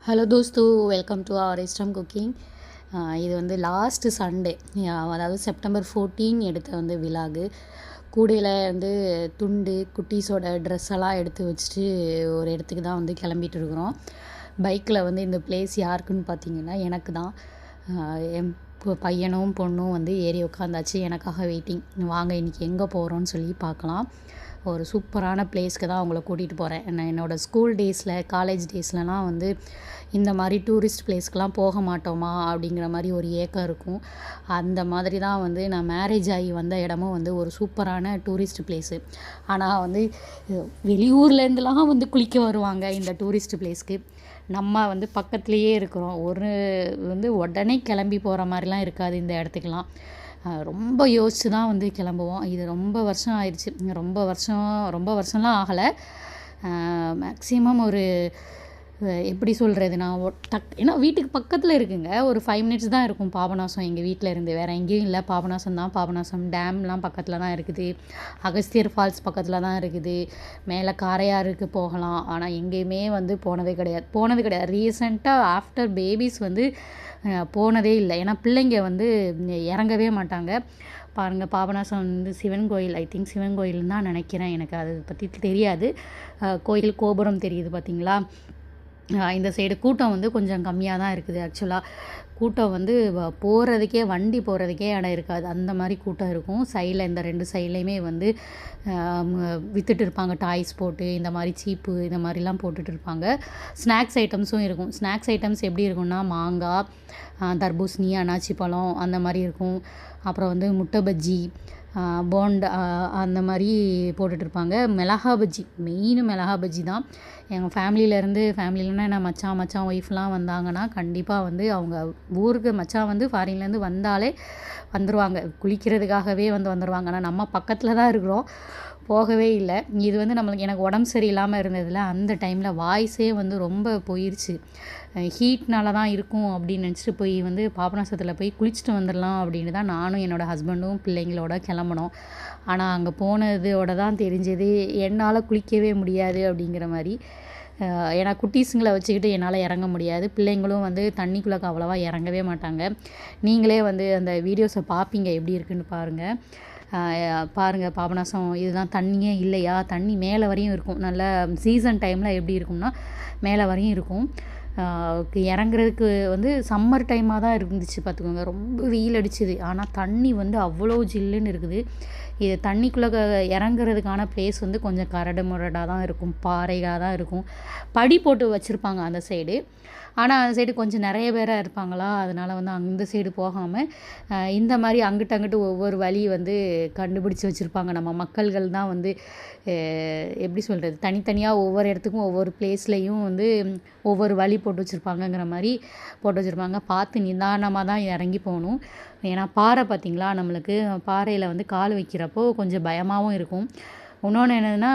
Hello தோஸ்து, welcome to our இஸ்டம் cooking. இது வந்து லாஸ்ட்டு சண்டே, அதாவது செப்டம்பர் 14 எடுத்த வந்து விலாகு. கூடையில் வந்து துண்டு குட்டீஸோட ட்ரெஸ் எல்லாம் எடுத்து வச்சுட்டு ஒரு இடத்துக்கு தான் வந்து கிளம்பிட்டு இருக்கிறோம். பைக்கில் வந்து இந்த பிளேஸ் யாருக்குன்னு பார்த்தீங்கன்னா எனக்கு தான். என் பையனும் பொண்ணும் வந்து ஏறி உட்காந்தாச்சு, எனக்காக வெயிட்டிங். வாங்க இன்றைக்கி எங்கே போகிறோன்னு சொல்லி பார்க்கலாம். ஒரு சூப்பரான பிளேஸ்க்கு தான் அவங்கள கூட்டிகிட்டு போகிறேன். நான் என்னோடய ஸ்கூல் டேஸில், காலேஜ் டேஸ்லலாம் வந்து இந்த மாதிரி டூரிஸ்ட் பிளேஸ்க்கெலாம் போக மாட்டோமா அப்படிங்கிற மாதிரி ஒரு ஏக்கம் இருக்கும். அந்த மாதிரி தான் வந்து நான் மேரேஜ் ஆகி வந்த இடமும் வந்து ஒரு சூப்பரான டூரிஸ்ட் பிளேஸு. ஆனால் வந்து வெளியூர்லேருந்துலாம் வந்து குளிக்க வருவாங்க இந்த டூரிஸ்ட் பிளேஸ்க்கு. நம்ம வந்து பக்கத்துலேயே இருக்கிறோம். ஒரு வந்து உடனே கிளம்பி போகிற மாதிரிலாம் இருக்காது இந்த இடத்துக்கெலாம். ரொம்ப யோசித்து தான் வந்து கிளம்புவோம். இது ரொம்ப வருஷம் ஆயிடுச்சு. ரொம்ப வருஷம்லாம் ஆகலை. மேக்ஸிமம் ஒரு எப்படி சொல்கிறது, நான் ஏன்னா வீட்டுக்கு பக்கத்தில் இருக்குங்க. ஒரு 5 மினிட்ஸ் தான் இருக்கும் பாபநாசம் எங்கள் வீட்டில் இருந்து. வேறு எங்கேயும் இல்லை, பாபநாசம் தான். பாபநாசம் டேம்லாம் பக்கத்தில் தான் இருக்குது. அகஸ்தியர் ஃபால்ஸ் பக்கத்தில் தான் இருக்குது. மேலே காரையாருக்கு போகலாம். ஆனால் எங்கேயுமே வந்து போனதே கிடையாது. ரீசெண்டாக ஆஃப்டர் பேபிஸ் வந்து போனதே இல்லை. ஏன்னா பிள்ளைங்க வந்து இறங்கவே மாட்டாங்க. பாருங்கள், பாபநாசம் வந்து சிவன் கோயில், ஐ திங்க் சிவன் கோயில்னு தான் நினைக்கிறேன். எனக்கு அதை பற்றி தெரியாது. கோயில் கோபுரம் தெரியுது பார்த்தீங்களா. இந்த சைடு கூட்டம் வந்து கொஞ்சம் கம்மியாக தான் இருக்குது. ஆக்சுவலாக கூட்டம் வந்து போகிறதுக்கே, வண்டி போகிறதுக்கே இடம் இருக்காது. அந்த மாதிரி கூட்டம் இருக்கும். சைடில் இந்த 2 சைட்லேயுமே வந்து விற்றுட்டு இருப்பாங்க. டாய்ஸ் போட்டு இந்த மாதிரி சீப்பு இந்த மாதிரிலாம் போட்டுட்டு இருப்பாங்க. ஸ்நாக்ஸ் ஐட்டம்ஸும் இருக்கும். ஸ்நாக்ஸ் ஐட்டம்ஸ் எப்படி இருக்கும்னா மாங்காய், தர்பூசணி, அன்னாச்சி பழம் அந்த மாதிரி இருக்கும். அப்புறம் வந்து முட்டை பஜ்ஜி, போண்டா அந்த மாதிரி போட்டுட்ருப்பாங்க. மிளகா பஜ்ஜி, மெயின் மிளகா பஜ்ஜி தான். எங்கள் ஃபேமிலினா என்ன, மச்சான் ஒய்ஃப்லாம் வந்தாங்கன்னா கண்டிப்பாக வந்து அவங்க ஊருக்கு மச்சான் வந்து ஃபாரின்லேருந்து வந்தாலே வந்துடுவாங்க. குளிக்கிறதுக்காகவே வந்துடுவாங்க. ஆனால் நம்ம பக்கத்தில் தான் இருக்கிறோம், போகவே இல்லை. இது வந்து எனக்கு உடம்பு சரியில்லாமல் இருந்ததில் அந்த டைமில் வாய்ஸே வந்து ரொம்ப போயிடுச்சு. ஹீட்னால தான் இருக்கும் அப்படின்னு நினச்சிட்டு போய் வந்து பாபநாசத்தில் போய் குளிச்சுட்டு வந்துடலாம் அப்படின்னு தான் நானும் என்னோடய ஹஸ்பண்டும் பிள்ளைங்களோட கிளம்பினோம். ஆனால் அங்கே போனதோட தான் தெரிஞ்சது என்னால் குளிக்கவே முடியாது அப்படிங்கிற மாதிரி. ஏன்னா குட்டீஸுங்களை வச்சுக்கிட்டு என்னால் இறங்க முடியாது. பிள்ளைங்களும் வந்து தண்ணிக்குள்ளே அவ்வளோவா இறங்கவே மாட்டாங்க. நீங்களே வந்து அந்த வீடியோஸை பார்ப்பீங்க, எப்படி இருக்குன்னு பாருங்கள். பாபநாசம் இதுதான். தண்ணியே இல்லையா, தண்ணி மேலே வரையும் இருக்கும். நல்ல சீசன் டைமில் எப்படி இருக்கும்னா மேலே வரையும் இருக்கும். இறங்குறதுக்கு வந்து சம்மர் டைமாக தான் இருந்துச்சு பார்த்துக்கோங்க. ரொம்ப வெயில் அடிச்சுது. ஆனால் தண்ணி வந்து அவ்வளோ ஜில்லுன்னு இருக்குது. இது தண்ணிக்குள்ளே இறங்குறதுக்கான பிளேஸ் வந்து கொஞ்சம் கரடு முரடாக தான் இருக்கும், பாறையாக தான் இருக்கும். படி போட்டு வச்சுருப்பாங்க அந்த சைடு. ஆனால் அந்த சைடு கொஞ்சம் நிறைய பேராக இருப்பாங்களா, அதனால் வந்து அந்த சைடு போகாமல் இந்த மாதிரி அங்கிட்டு ஒவ்வொரு வழி வந்து கண்டுபிடிச்சி வச்சுருப்பாங்க. நம்ம மக்கள்கள் தான் வந்து எப்படி சொல்கிறது, தனித்தனியாக ஒவ்வொரு இடத்துக்கும் ஒவ்வொரு பிளேஸ்லேயும் வந்து ஒவ்வொரு வழி போட்டு வச்சுருப்பாங்கங்கிற மாதிரி போட்டு வச்சுருப்பாங்க. பார்த்து நிதானமாக தான் இறங்கி போகணும். ஏன்னா பாறை பார்த்திங்களா, நம்மளுக்கு பாறையில் வந்து கால் வைக்கிறப்போ கொஞ்சம் பயமாகவும் இருக்கும். இன்னொன்று என்னதுன்னா,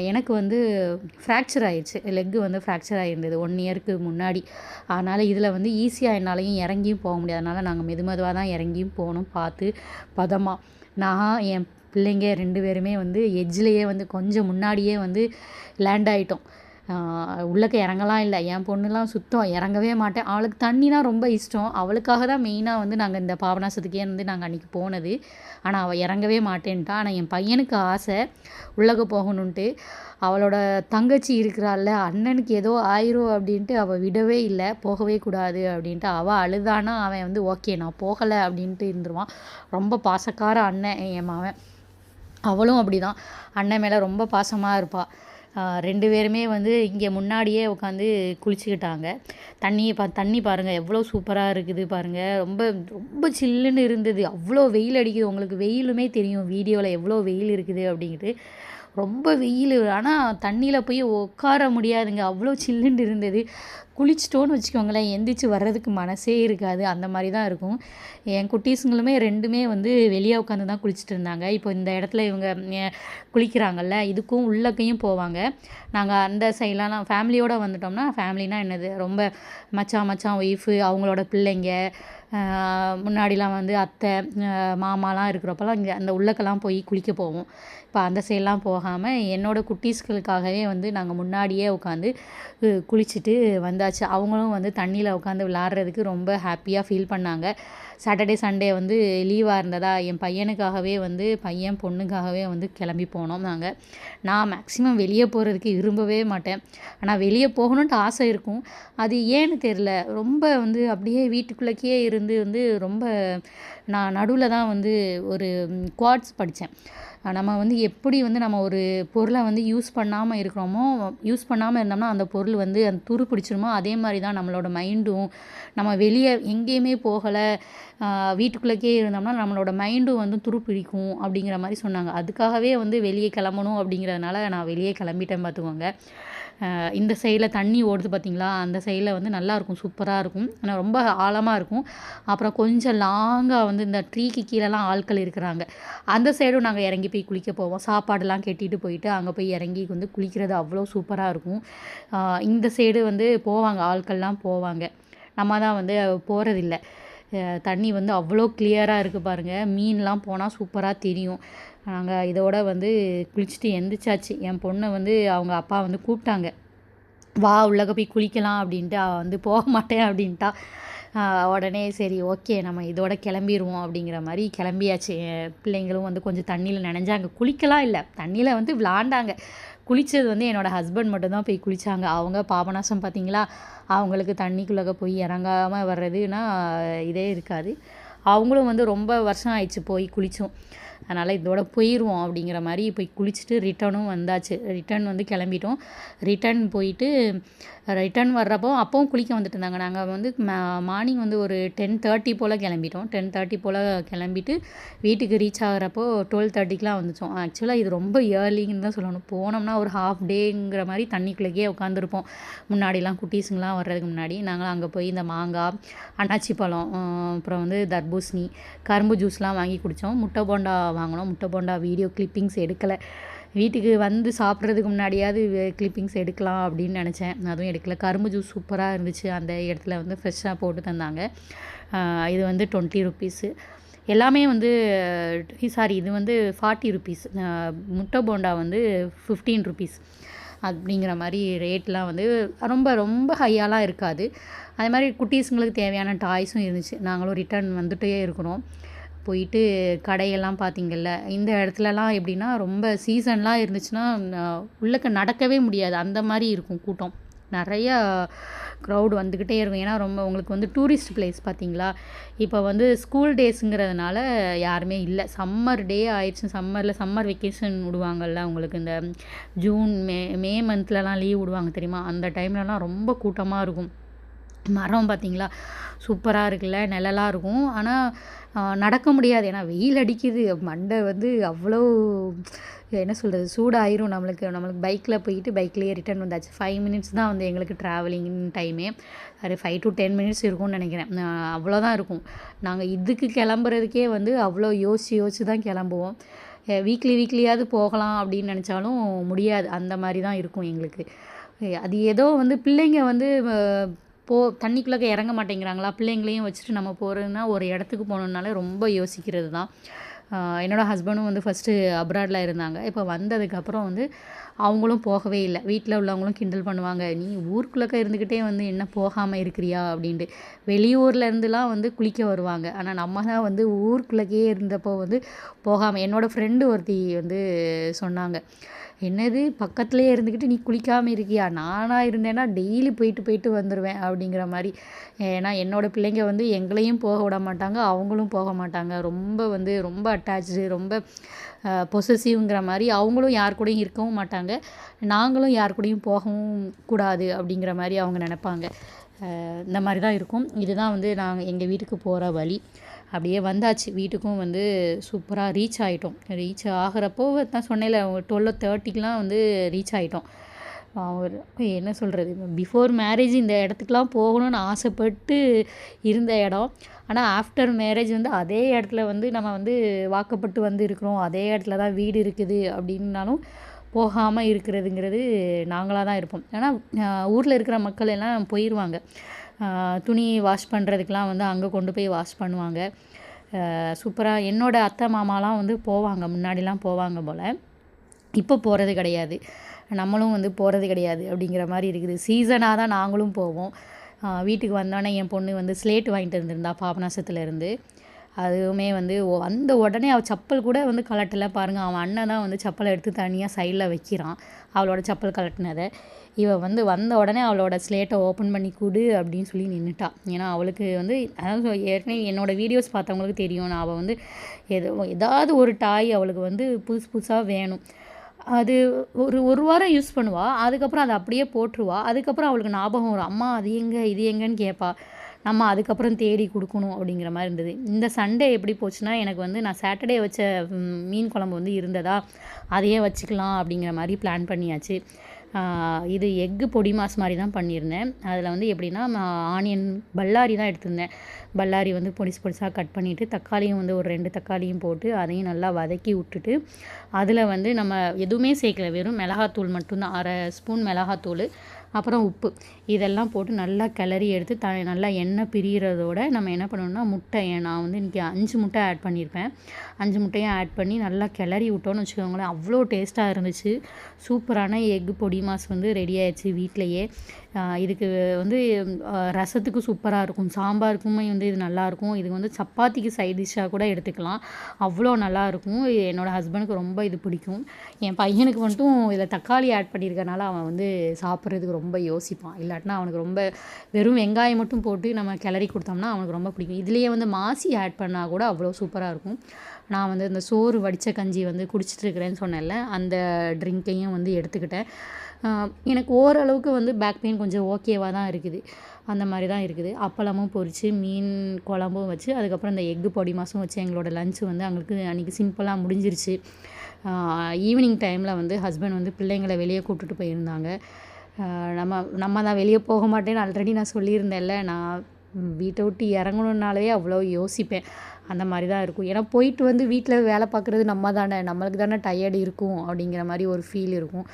எனக்கு வந்து ஃப்ராக்சர் ஆயிடுச்சு. லெக்கு வந்து ஃப்ராக்சர் ஆகிருந்தது 1 இயருக்கு முன்னாடி. அதனால் இதில் வந்து ஈஸியாக என்னாலையும் இறங்கியும் போக முடியாது. அதனால் நாங்கள் மெதுவாக தான் இறங்கியும் போகணும், பார்த்து பதமாக. நான் என் பிள்ளைங்க 2 பேருமே வந்து எட்ஜ்லேயே வந்து கொஞ்சம் முன்னாடியே வந்து லேண்ட் ஆகிட்டோம். உள்ளக்க இறங்கலாம் இல்லை. என் பொண்ணுலாம் சுத்தம் இறங்கவே மாட்டேன். அவளுக்கு தண்ணினா ரொம்ப இஷ்டம். அவளுக்காக தான் மெயினாக வந்து நாங்கள் இந்த பாபநாசத்துக்கே வந்து நாங்கள் அன்றைக்கி போனது. ஆனால் அவள் இறங்கவே மாட்டேன்ட்டா. ஆனால் என் பையனுக்கு ஆசை உள்ளக்க போகணுன்ட்டு. அவளோட தங்கச்சி இருக்கிறாள்ல, அண்ணனுக்கு ஏதோ ஆயிரும் அப்படின்ட்டு அவள் விடவே இல்லை, போகவே கூடாது அப்படின்ட்டு. அவள் அழுதானா அவன் வந்து ஓகே நான் போகலை அப்படின்ட்டு இருந்துருவான். ரொம்ப பாசக்கார அண்ணன் என் மகன். அவளும் அப்படி தான், அண்ணன் மேலே ரொம்ப பாசமாக இருப்பாள். 2 பேருமே வந்து இங்கே முன்னாடியே உட்காந்து குளிச்சுக்கிட்டாங்க. தண்ணி பாருங்கள் எவ்வளோ சூப்பராக இருக்குது பாருங்கள். ரொம்ப ரொம்ப சில்லுன்னு இருந்தது. அவ்வளோ வெயில் அடிக்குது. உங்களுக்கு வெயிலுமே தெரியும் வீடியோவில் எவ்வளோ வெயில் இருக்குது அப்படிங்கிட்டு. ரொம்ப வெயில். ஆனால் தண்ணியில் போய் உட்கார முடியாதுங்க, அவ்வளோ சில்லுன்னு இருந்தது. குளிச்சிட்டோன்னு வச்சுக்கோங்களேன், எந்திரிச்சு வர்றதுக்கு மனசே இருக்காது. அந்த மாதிரி தான் இருக்கும். என் குட்டீஸுங்களுமே 2மே வந்து வெளியே உட்காந்து தான் குளிச்சுட்டு இருந்தாங்க. இப்போ இந்த இடத்துல இவங்க குளிக்கிறாங்கல்ல, இதுக்கும் உள்ளக்கையும் போவாங்க. நாங்கள் அந்த சைட்லாம் ஃபேமிலியோடு வந்துட்டோம்னா, ஃபேமிலினா என்னது, ரொம்ப மச்சான் ஒய்ஃபு அவங்களோட பிள்ளைங்க, முன்னாடிலாம் வந்து அத்தை மாமாலாம் இருக்கிறப்பெல்லாம் இங்கே அந்த உள்ளக்கெல்லாம் போய் குளிக்க போவோம். இப்போ அந்த சைட்லாம் போகாமல் என்னோடய குட்டீஸ்களுக்காகவே வந்து நாங்கள் முன்னாடியே உட்காந்து குளிச்சுட்டு வந்தாச்சு. வந்தாச்சு. அவங்களும் வந்து தண்ணியில் உட்காந்து விளாட்றதுக்கு ரொம்ப ஹாப்பியாக ஃபீல் பண்ணாங்க. சாட்டர்டே சண்டே வந்து லீவாக இருந்ததா என் பையனுக்காகவே வந்து பையன் பொண்ணுக்காகவே வந்து கிளம்பி போனோம் நாங்கள். நான் மேக்ஸிமம் வெளியே போகிறதுக்கு விரும்பவே மாட்டேன். ஆனால் வெளியே போகணுன்ட்டு ஆசை இருக்கும். அது ஏன்னு தெரில, ரொம்ப வந்து அப்படியே வீட்டுக்குள்ளேயே இருந்து வந்து ரொம்ப நான் நடுவில் தான் வந்து ஒரு குவாட்ஸ் படித்தேன். நம்ம வந்து எப்படி வந்து நம்ம ஒரு பொருளை வந்து யூஸ் பண்ணாமல் இருக்கிறோமோ, யூஸ் பண்ணாமல் இருந்தோம்னா அந்த பொருள் வந்து அந்த துரு பிடிச்சிருமோ, அதே மாதிரி தான் நம்மளோட மைண்டும். நம்ம வெளியே எங்கேயுமே போகலை, வீட்டுக்குள்ளேயே இருந்தோம்னா நம்மளோட மைண்டும் வந்து துரு பிடிக்கும் அப்படிங்கிற மாதிரி சொன்னாங்க. அதுக்காகவே வந்து வெளியே கிளம்பணும் அப்படிங்கிறதுனால நான் வெளியே கிளம்பிட்டேன் பார்த்துக்கோங்க. இந்த சைடில் தண்ணி ஓடுது பார்த்திங்களா, அந்த சைடில் வந்து நல்லாயிருக்கும், சூப்பராக இருக்கும். ஆனால் ரொம்ப ஆழமாக இருக்கும். அப்புறம் கொஞ்சம் லாங்காக வந்து இந்த ட்ரீக்கு கீழெல்லாம் ஆட்கள் இருக்கிறாங்க. அந்த சைடும் நாங்கள் இறங்கி போய் குளிக்க போவோம். சாப்பாடெல்லாம் கட்டிட்டு போயிட்டு அங்கே போய் இறங்கி வந்து குளிக்கிறது அவ்வளோ சூப்பராக இருக்கும். இந்த சைடு வந்து போவாங்க, ஆட்கள்லாம் போவாங்க. நம்ம தான் வந்து போகிறதில்ல. தண்ணி வந்து அவ்வளோ கிளியராக இருக்குது பாருங்கள். மீன்லாம் போனால் சூப்பராக தெரியும். நாங்கள் இதோட வந்து குளிச்சுட்டு எந்திரிச்சாச்சு. என் பொண்ணை வந்து அவங்க அப்பா வந்து கூப்பிட்டாங்க, வா உள்ளக போய் குளிக்கலாம் அப்படின்ட்டு. அவள் வந்து போக மாட்டேன் அப்படின்ட்டா. உடனே சரி ஓகே நம்ம இதோட கிளம்பிடுவோம் அப்படிங்கிற மாதிரி கிளம்பியாச்சு. பிள்ளைங்களும் வந்து கொஞ்சம் தண்ணியில் நனைஞ்சாங்க. குளிக்கலாம் இல்லை, தண்ணியில் வந்து விளாண்டாங்க. குளித்தது வந்து என்னோடய ஹஸ்பண்ட் மட்டும்தான் போய் குளித்தாங்க. அவங்க பாபநாசம் பார்த்திங்களா, அவங்களுக்கு தண்ணிக்குள்ளே போய் இறங்காமல் வர்றதுன்னா இதே இருக்காது. அவங்களும் வந்து ரொம்ப வருஷம் ஆயிடுச்சு போய் குளித்தோம். அதனால் இதோட போயிடுவோம் அப்படிங்கிற மாதிரி போய் குளிச்சுட்டு ரிட்டனும் வந்தாச்சு. ரிட்டன் வந்து கிளம்பிட்டோம். ரிட்டன் போயிட்டு ரிட்டன் வர்றப்போ அப்போவும் குளிக்க வந்துட்டு இருந்தாங்க. நாங்கள் வந்து மார்னிங் வந்து ஒரு 10:30 போல் கிளம்பிட்டோம். 10:30 போல் கிளம்பிட்டு வீட்டுக்கு ரீச் ஆகிறப்போ 12:30க்கெலாம் வந்துச்சோம். ஆக்சுவலாக இது ரொம்ப ஏர்லின்னு தான் சொல்லணும். போனோம்னா ஒரு ஹாஃப் டேங்கிற மாதிரி தண்ணிக்குள்ளேயே உட்காந்துருப்போம். முன்னாடிலாம் குட்டீஸுங்கெலாம் வர்றதுக்கு முன்னாடி நாங்கள் அங்கே போய் இந்த மாங்காய், அன்னாச்சி பழம், அப்புறம் வந்து தர்பூசணி, கரும்பு ஜூஸ்லாம் வாங்கி குடித்தோம். முட்டை போண்டா வாங்கினோம். முட்டை போண்டா வீடியோ கிளிப்பிங்ஸ் எடுக்கலை. வீட்டுக்கு வந்து சாப்பிட்றதுக்கு முன்னாடியாவது கிளிப்பிங்ஸ் எடுக்கலாம் அப்படின்னு நினச்சேன். அதுவும் எடுக்கலை. கரும்பு ஜூஸ் சூப்பராக இருந்துச்சு. அந்த இடத்துல வந்து ஃப்ரெஷ்ஷாக போட்டு தந்தாங்க. இது வந்து 20 ருப்பீஸு. எல்லாமே வந்து இது வந்து 40 ருப்பீஸ். முட்டை போண்டா வந்து 15 ருப்பீஸ் அப்படிங்கிற மாதிரி ரேட்லாம் வந்து ரொம்ப ரொம்ப ஹையாலாம் இருக்காது. அதே மாதிரி குட்டீஸுங்களுக்கு தேவையான டாய்ஸும் இருந்துச்சு. நாங்களும் ரிட்டர்ன் வந்துகிட்டே இருக்கிறோம். போயிட்டு கடையெல்லாம் பார்த்திங்கள்ல, இந்த இடத்துலலாம் எப்படின்னா ரொம்ப சீசன்லாம் இருந்துச்சுன்னா உள்ளக்க நடக்கவே முடியாது. அந்த மாதிரி இருக்கும் கூட்டம். நிறையா க்ரௌட் வந்துக்கிட்டே இருக்கும். ஏன்னா ரொம்ப உங்களுக்கு வந்து டூரிஸ்ட் பிளேஸ் பார்த்திங்களா. இப்போ வந்து ஸ்கூல் டேஸுங்கிறதுனால யாருமே இல்லை. சம்மர் டே ஆயிடுச்சு. சம்மர் வெக்கேஷன் விடுவாங்கள்ல உங்களுக்கு, இந்த ஜூன் மே மந்த்லலாம் லீவ் விடுவாங்க தெரியுமா, அந்த டைம்லலாம் ரொம்ப கூட்டமாக இருக்கும். மரம் பார்த்திங்களா சூப்பராக இருக்குல்ல, நிழலாக இருக்கும். ஆனால் நடக்க முடியாது. ஏன்னா வெயில் அடிக்குது. மண்டை வந்து அவ்வளோ என்ன சொல்கிறது, சூடாயிரும் நம்மளுக்கு பைக்கில் போயிட்டு பைக்லேயே ரிட்டர்ன் வந்தாச்சு. 5 மினிட்ஸ் தான் வந்து எங்களுக்கு ட்ராவலிங் டைமே. அது 5 to 10 மினிட்ஸ் இருக்கும்னு நினைக்கிறேன். அவ்வளோதான் இருக்கும். நாங்கள் இதுக்கு கிளம்புறதுக்கே வந்து அவ்வளோ யோசிச்சு தான் கிளம்புவோம். வீக்லியாவது போகலாம் அப்படின்னு நினச்சாலும் முடியாது. அந்த மாதிரி தான் இருக்கும் எங்களுக்கு. அது ஏதோ வந்து பிள்ளைங்க வந்து தண்ணிக்குள்ளே இறங்க மாட்டேங்கிறாங்களா, பிள்ளைங்களையும் வச்சுட்டு நம்ம போகிறதுனா ஒரு இடத்துக்கு போகணுன்னாலே ரொம்ப யோசிக்கிறது தான். என்னோடய ஹஸ்பண்டும் வந்து ஃபஸ்ட்டு அப்ராடில் இருந்தாங்க. இப்போ வந்ததுக்கப்புறம் வந்து அவங்களும் போகவே இல்லை. வீட்டில் உள்ளவங்களும் கிண்டல் பண்ணுவாங்க, நீ ஊருக்குள்ளே இருந்துக்கிட்டே வந்து என்ன போகாமல் இருக்கிறியா அப்படின்ட்டு. வெளியூரில் இருந்துலாம் வந்து குளிக்க வருவாங்க. ஆனால் நம்ம தான் வந்து ஊருக்குள்ளேயே இருந்தப்போ வந்து போகாமல். என்னோடய ஃப்ரெண்டு ஒருத்தி வந்து சொன்னாங்க, என்னது பக்கத்துலேயே இருந்துக்கிட்டு நீ குளிக்காமல் இருக்கியா, நானாக இருந்தேன்னா டெய்லி போயிட்டு வந்துடுவேன் அப்படிங்கிற மாதிரி. ஏன்னா என்னோடய பிள்ளைங்க வந்து எங்களையும் போக விட மாட்டாங்க, அவங்களும் போக மாட்டாங்க. ரொம்ப அட்டாச்சு, ரொம்ப பொசசிவ்ங்கிற மாதிரி. அவங்களும் யார் கூடயும் இருக்கவும் மாட்டாங்க, நாங்களும் யார் கூடயும் போகவும் கூடாது அப்படிங்கிற மாதிரி அவங்க நினைப்பாங்க. இந்த மாதிரி தான் இருக்கும். இதுதான் வந்து நாங்கள் எங்கள் வீட்டுக்கு போகிற வழி. அப்படியே வந்தாச்சு. வீட்டுக்கும் வந்து சூப்பராக ரீச் ஆகிட்டோம். ரீச் ஆகிறப்போ தான் சொன்னேன்ல 12:30க்கெலாம் வந்து ரீச் ஆகிட்டோம். என்ன சொல்கிறது, பிஃபோர் மேரேஜ் இந்த இடத்துக்குலாம் போகணும்னு ஆசைப்பட்டு இருந்த இடம். ஆனால் ஆஃப்டர் மேரேஜ் வந்து அதே இடத்துல வந்து நம்ம வந்து வாக்கப்பட்டு வந்து இருக்கிறோம், அதே இடத்துல தான் வீடு இருக்குது அப்படின்னாலும் போகாமல் இருக்கிறதுங்கிறது நாங்களாக தான் இருப்போம். ஆனால் ஊரில் இருக்கிற மக்கள் எல்லாம் போயிடுவாங்க. துணி வாஷ் பண்ணுறதுக்கெலாம் வந்து அங்கே கொண்டு போய் வாஷ் பண்ணுவாங்க. சூப்பராக என்னோடய அத்தை மாமாலாம் வந்து போவாங்க, முன்னாடிலாம் போவாங்க போல். இப்போ போகிறது கிடையாது. நம்மளும் வந்து போகிறது கிடையாது அப்படிங்கிற மாதிரி இருக்குது. சீசனாக தான் நாங்களும் போவோம். வீட்டுக்கு வந்தோடனே என் பொண்ணு வந்து ஸ்லேட் வாங்கிட்டு வந்திருந்தா பாபநாசத்துலேருந்து. அதுவுமே வந்து வந்த உடனே அவள் செப்பல் கூட வந்து கலட்டலை பாருங்கள். அவன் அண்ணன் தான் வந்து செப்பலை எடுத்து தனியாக சைடில் வைக்கிறான், அவளோட செப்பல் கலட்டினதை. இவள் வந்து வந்த உடனே அவளோட ஸ்லேட்டை ஓப்பன் பண்ணி கொடு அப்படின்னு சொல்லி நின்றுட்டா. ஏன்னா அவளுக்கு வந்து அதாவது ஏற்கனவே என்னோடய வீடியோஸ் பார்த்தவங்களுக்கு தெரியும், நான் அவள் வந்து ஏதாவது ஒரு டாய் அவளுக்கு வந்து புதுசு புதுசாக வேணும். அது ஒரு வாரம் யூஸ் பண்ணுவாள், அதுக்கப்புறம் அதை அப்படியே போட்டுருவா. அதுக்கப்புறம் அவளுக்கு ஞாபகம் வரும், அம்மா அது எங்கே இது எங்கேன்னு கேட்பா. நம்ம அதுக்கப்புறம் தேடி கொடுக்கணும் அப்படிங்கிற மாதிரி இருந்தது. இந்த சண்டே எப்படி போச்சுன்னா, எனக்கு வந்து நான் சாட்டர்டே வச்ச மீன் குழம்பு வந்து இருந்ததா, அதையே வச்சுக்கலாம் அப்படிங்கிற மாதிரி பிளான் பண்ணியாச்சு. இது எக்கு பொடி மாஸ் மாதிரி தான் பண்ணியிருந்தேன். அதில் வந்து எப்படின்னா, ஆனியன் பல்லாரி தான் எடுத்திருந்தேன். பல்லாரி வந்து பொடிசு பொடிசாக கட் பண்ணிவிட்டு, தக்காளியும் வந்து ஒரு 2 தக்காளியும் போட்டு அதையும் நல்லா வதக்கி விட்டுட்டு, அதில் வந்து நம்ம எதுவுமே சேர்க்கல, வெறும் மிளகாத்தூள் மட்டும்தான், 1/2 ஸ்பூன் மிளகாத்தூள், அப்புறம் உப்பு, இதெல்லாம் போட்டு நல்லா கிளறி எடுத்து நல்லா எண்ணெய் பிரிகிறதோட நம்ம என்ன பண்ணணும்னா, முட்டை, நான் வந்து இன்றைக்கி 5 முட்டை ஆட் பண்ணியிருப்பேன். 5 முட்டையும் ஆட் பண்ணி நல்லா கிளறி விட்டோன்னு வச்சுக்கோங்களேன், அவ்வளோ டேஸ்ட்டாக இருந்துச்சு. சூப்பரான எக்கு பொடி மாஸ் வந்து ரெடி ஆயிடுச்சு வீட்டிலையே. இதுக்கு வந்து ரசத்துக்கு சூப்பராக இருக்கும், சாம்பாருக்குமே வந்து இது நல்லாயிருக்கும். இது வந்து சப்பாத்திக்கு சைட் டிஷ்ஷாக கூட எடுத்துக்கலாம், அவ்வளோ நல்லாயிருக்கும். என்னோடய ஹஸ்பண்டுக்கு ரொம்ப இது பிடிக்கும். என் பையனுக்கு மட்டும் இதில் தக்காளி ஆட் பண்ணியிருக்கனால அவன் வந்து சாப்பிட்றதுக்கு ரொம்ப யோசிப்பான். இல்லாட்டினா அவனுக்கு ரொம்ப வெறும் வெங்காயம் மட்டும் போட்டு நம்ம கிளறி கொடுத்தோம்னா அவனுக்கு ரொம்ப பிடிக்கும். இதுலேயே வந்து மாசி ஆட் பண்ணால் கூட அவ்வளோ சூப்பராக இருக்கும். நான் வந்து இந்த சோறு வடித்த கஞ்சி வந்து குடிச்சிட்ருக்கிறேன்னு சொன்னேன்ல, அந்த ட்ரிங்க்கையும் வந்து எடுத்துக்கிட்டேன். எனக்கு ஓரளவுக்கு வந்து பேக் பெயின் கொஞ்சம் ஓகேவாக தான் இருக்குது, அந்த மாதிரி தான் இருக்குது. அப்பளமும் பொரித்து மீன் குழம்பும் வச்சு, அதுக்கப்புறம் இந்த எக்கு பொடி மாசும் வச்சு எங்களோட லஞ்சு வந்து அவங்களுக்கு அன்றைக்கி சிம்பிளாக முடிஞ்சிருச்சு. ஈவினிங் டைமில் வந்து ஹஸ்பண்ட் வந்து பிள்ளைங்களை வெளியே கூப்பிட்டுட்டு போயிருந்தாங்க. நம்ம தான் வெளியே போக மாட்டேன்னு ஆல்ரெடி நான் சொல்லியிருந்தேன்ல. நான் வீட்டை விட்டு இறங்கணுன்னாலே அவ்வளோ யோசிப்பேன், அந்த மாதிரி தான் இருக்கும். ஏன்னா போயிட்டு வந்து வீட்டில் வேலை பார்க்குறது நம்ம தானே, நம்மளுக்கு தானே டயர்டு இருக்கும் அப்படிங்கிற மாதிரி ஒரு ஃபீல் இருக்கும்.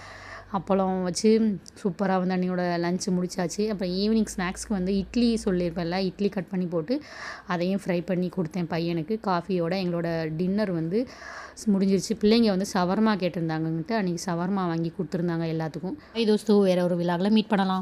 அப்பளம் வச்சு சூப்பராக வந்து அன்றையோட லஞ்சு முடிச்சாச்சு. அப்புறம் ஈவினிங் ஸ்நாக்ஸ்க்கு வந்து இட்லி சொல்லியிருப்பேன்ல, இட்லி கட் பண்ணி போட்டு அதையும் ஃப்ரை பண்ணி கொடுத்தேன் பையனுக்கு. காஃபியோட எங்களோட டின்னர் வந்து முடிஞ்சிருச்சு. பிள்ளைங்க வந்து சவர்மா கேட்டிருந்தாங்கன்ட்டு அன்றைக்கி சவர்மா வாங்கி கொடுத்துருந்தாங்க எல்லாத்துக்கும். தோஸ்து வேறு ஒரு விழாவில் மீட் பண்ணலாம்.